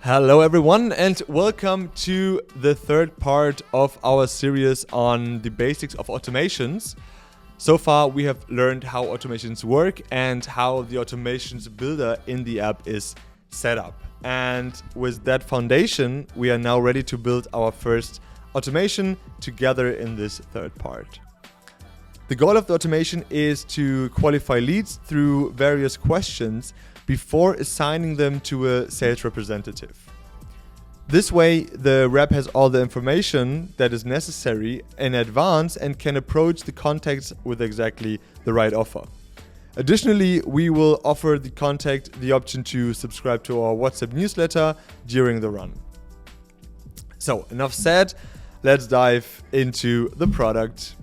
Hello everyone and welcome to the third part of our series on the basics of automations. So far we have learned how automations work and how the automations builder in the app is set up. And with that foundation, we are now ready to build our first automation together in this third part. The goal of the automation is to qualify leads through various questions before assigning them to a sales representative. This way, the rep has all the information that is necessary in advance and can approach the contacts with exactly the right offer. Additionally, we will offer the contact the option to subscribe to our WhatsApp newsletter during the run. So, enough said, let's dive into the product.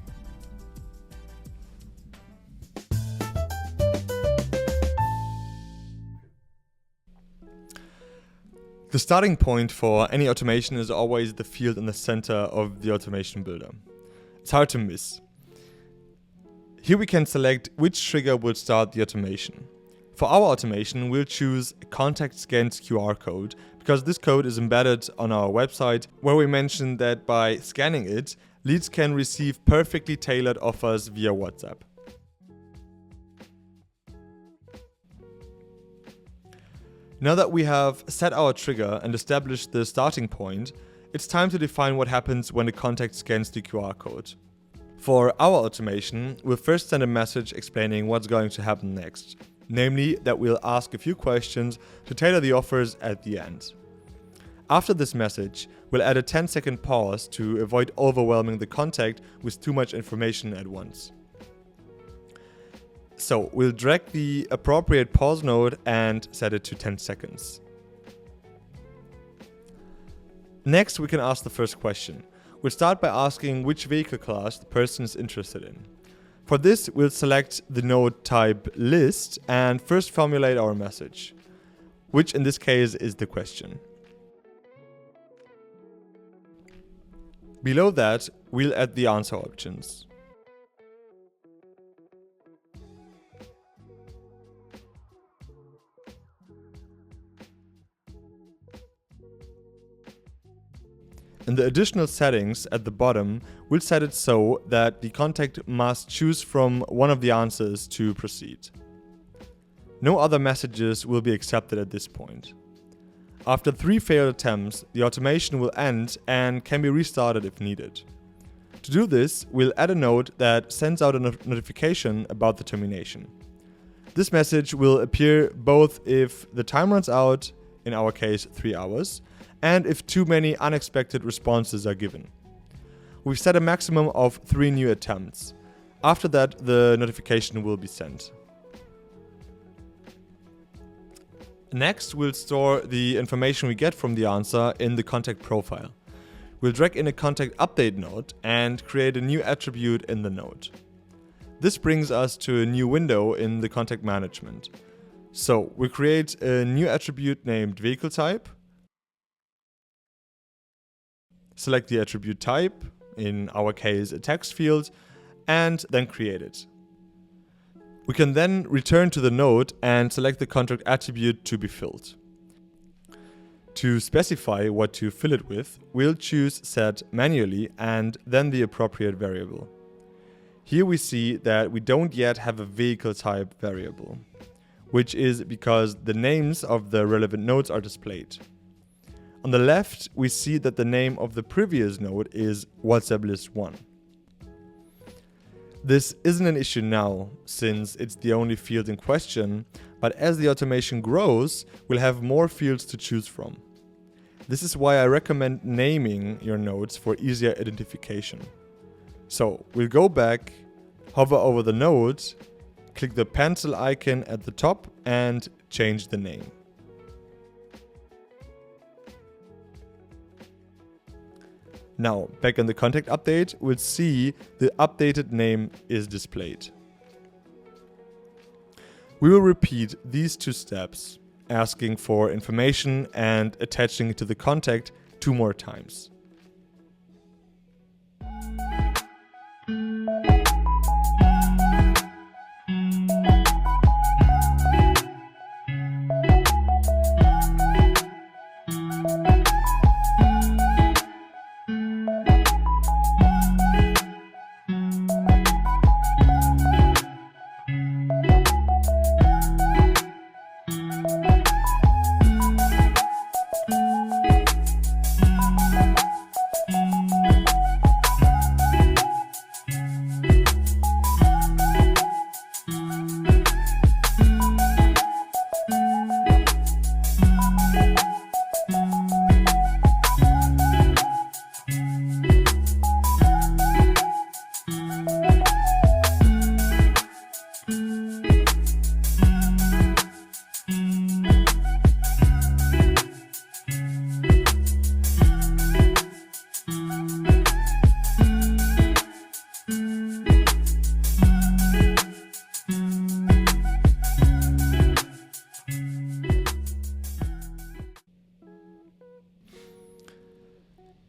The starting point for any automation is always the field in the center of the automation builder. It's hard to miss. Here we can select which trigger will start the automation. For our automation, we'll choose a contact scanned QR code because this code is embedded on our website where we mention that by scanning it, leads can receive perfectly tailored offers via WhatsApp. Now that we have set our trigger and established the starting point, it's time to define what happens when the contact scans the QR code. For our automation, we'll first send a message explaining what's going to happen next, namely that we'll ask a few questions to tailor the offers at the end. After this message, we'll add a 10-second pause to avoid overwhelming the contact with too much information at once. So we'll drag the appropriate pause node and set it to 10 seconds. Next, we can ask the first question. We'll start by asking which vehicle class the person is interested in. For this, we'll select the node type list and first formulate our message, which in this case is the question. Below that, we'll add the answer options. In the additional settings at the bottom, we'll set it so that the contact must choose from one of the answers to proceed. No other messages will be accepted at this point. After 3 failed attempts, the automation will end and can be restarted if needed. To do this, we'll add a node that sends out a notification about the termination. This message will appear both if the time runs out, in our case 3 hours, and if too many unexpected responses are given. We've set a maximum of 3 new attempts. After that, the notification will be sent. Next, we'll store the information we get from the answer in the contact profile. We'll drag in a contact update node and create a new attribute in the node. This brings us to a new window in the contact management. So we'll create a new attribute named vehicle type. Select the attribute type, in our case a text field, and then create it. We can then return to the node and select the contact attribute to be filled. To specify what to fill it with, we'll choose set manually and then the appropriate variable. Here we see that we don't yet have a vehicle type variable, which is because the names of the relevant nodes are displayed. On the left, we see that the name of the previous node is WhatsApp list 1. This isn't an issue now, since it's the only field in question, but as the automation grows, we'll have more fields to choose from. This is why I recommend naming your nodes for easier identification. So we'll go back, hover over the node, click the pencil icon at the top and change the name. Now, back in the contact update, we'll see the updated name is displayed. We will repeat these 2 steps, asking for information and attaching it to the contact 2 more times.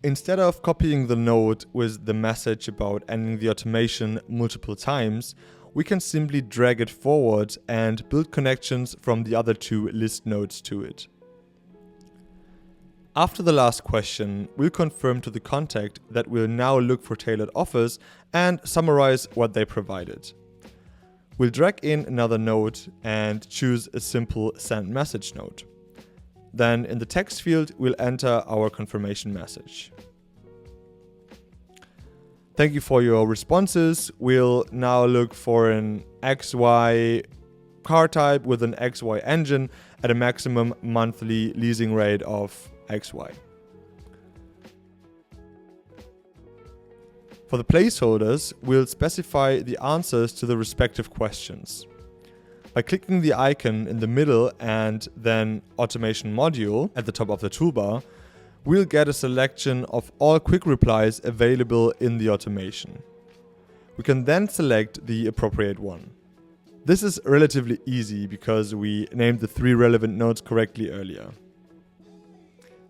Instead of copying the node with the message about ending the automation multiple times, we can simply drag it forward and build connections from the other two list nodes to it. After the last question, we'll confirm to the contact that we'll now look for tailored offers and summarize what they provided. We'll drag in another node and choose a simple send message node. Then in the text field, we'll enter our confirmation message. Thank you for your responses. We'll now look for an XY car type with an XY engine at a maximum monthly leasing rate of XY. For the placeholders, we'll specify the answers to the respective questions. By clicking the icon in the middle and then Automation Module at the top of the toolbar, we'll get a selection of all quick replies available in the automation. We can then select the appropriate one. This is relatively easy because we named the 3 relevant nodes correctly earlier.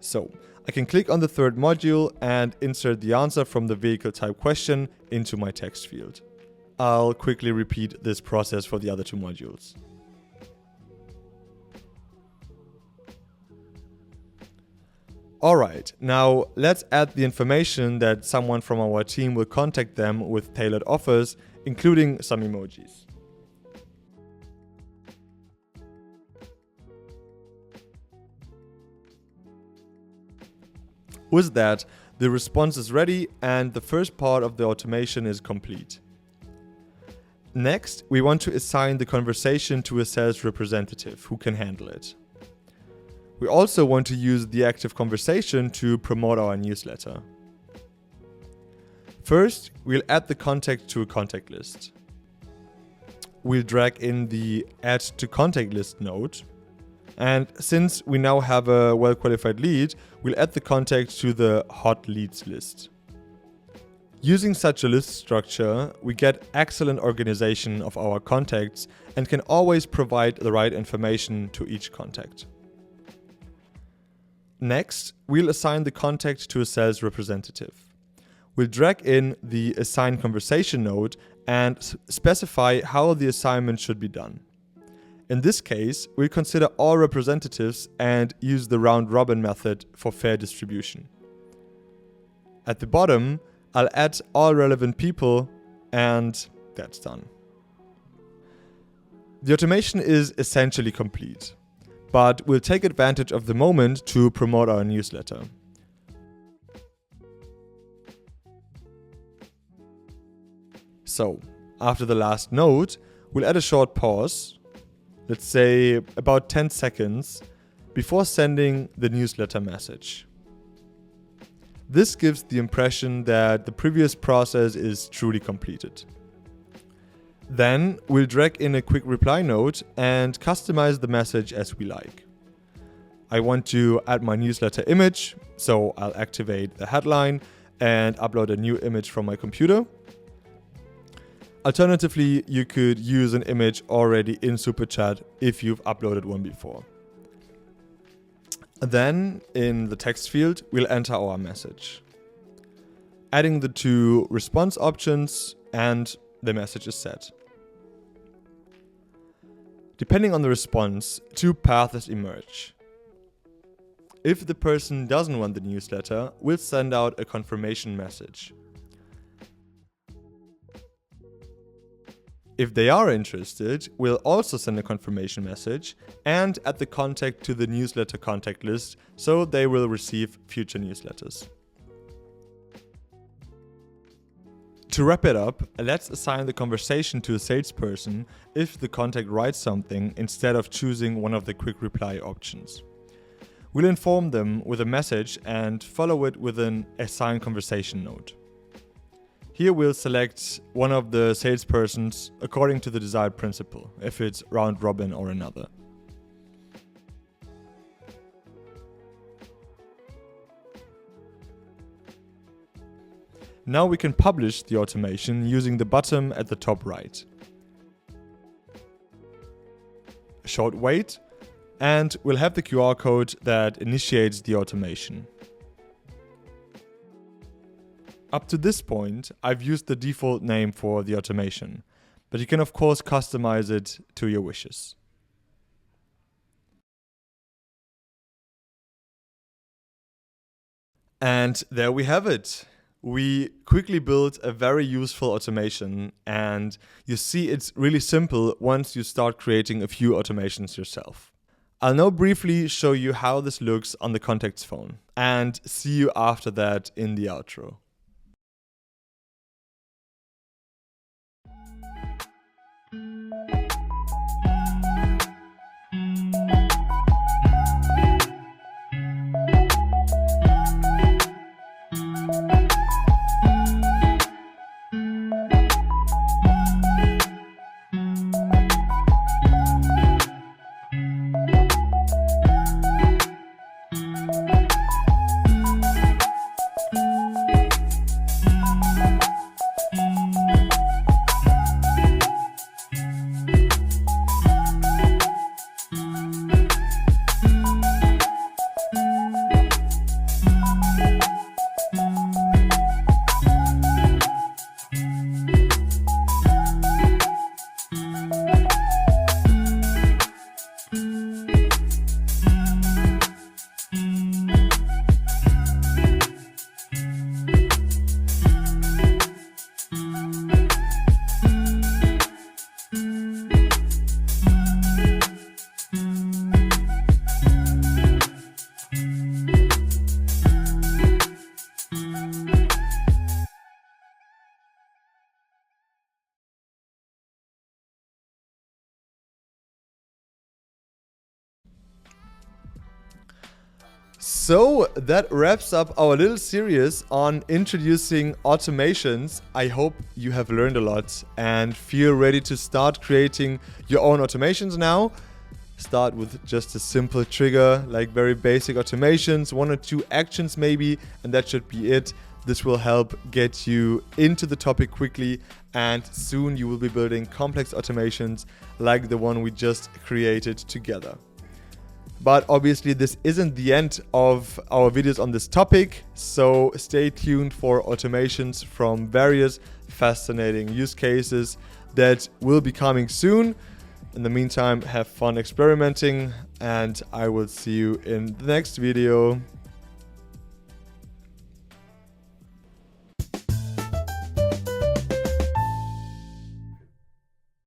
So, I can click on the third module and insert the answer from the vehicle type question into my text field. I'll quickly repeat this process for the other 2 modules. Alright, now let's add the information that someone from our team will contact them with tailored offers, including some emojis. With that, the response is ready and the first part of the automation is complete. Next, we want to assign the conversation to a sales representative who can handle it. We also want to use the active conversation to promote our newsletter. First, we'll add the contact to a contact list. We'll drag in the Add to Contact List node. And since we now have a well-qualified lead, we'll add the contact to the Hot Leads list. Using such a list structure, we get excellent organization of our contacts and can always provide the right information to each contact. Next, we'll assign the contact to a sales representative. We'll drag in the Assign Conversation node and specify how the assignment should be done. In this case, we'll consider all representatives and use the round-robin method for fair distribution. At the bottom, I'll add all relevant people, and that's done. The automation is essentially complete, but we'll take advantage of the moment to promote our newsletter. So, after the last node, we'll add a short pause, let's say about 10 seconds, before sending the newsletter message. This gives the impression that the previous process is truly completed. Then we'll drag in a quick reply node and customize the message as we like. I want to add my newsletter image, so I'll activate the headline and upload a new image from my computer. Alternatively, you could use an image already in SuperChat if you've uploaded one before. Then, in the text field, we'll enter our message, adding the 2 response options, and the message is set. Depending on the response, 2 paths emerge. If the person doesn't want the newsletter, we'll send out a confirmation message. If they are interested, we'll also send a confirmation message and add the contact to the newsletter contact list so they will receive future newsletters. To wrap it up, let's assign the conversation to a salesperson if the contact writes something instead of choosing one of the quick reply options. We'll inform them with a message and follow it with an assigned conversation note. Here we'll select one of the salespersons according to the desired principle, if it's round robin or another. Now we can publish the automation using the button at the top right. A short wait, and we'll have the QR code that initiates the automation. Up to this point, I've used the default name for the automation, but you can of course customize it to your wishes. And there we have it. We quickly built a very useful automation, and you see it's really simple once you start creating a few automations yourself. I'll now briefly show you how this looks on the contacts phone, and see you after that in the outro. So that wraps up our little series on introducing automations. I hope you have learned a lot and feel ready to start creating your own automations now. Start with just a simple trigger, like very basic automations, 1 or 2 actions maybe, and that should be it. This will help get you into the topic quickly, and soon you will be building complex automations like the one we just created together. But obviously this isn't the end of our videos on this topic, so stay tuned for automations from various fascinating use cases that will be coming soon. In the meantime, have fun experimenting, and I will see you in the next video.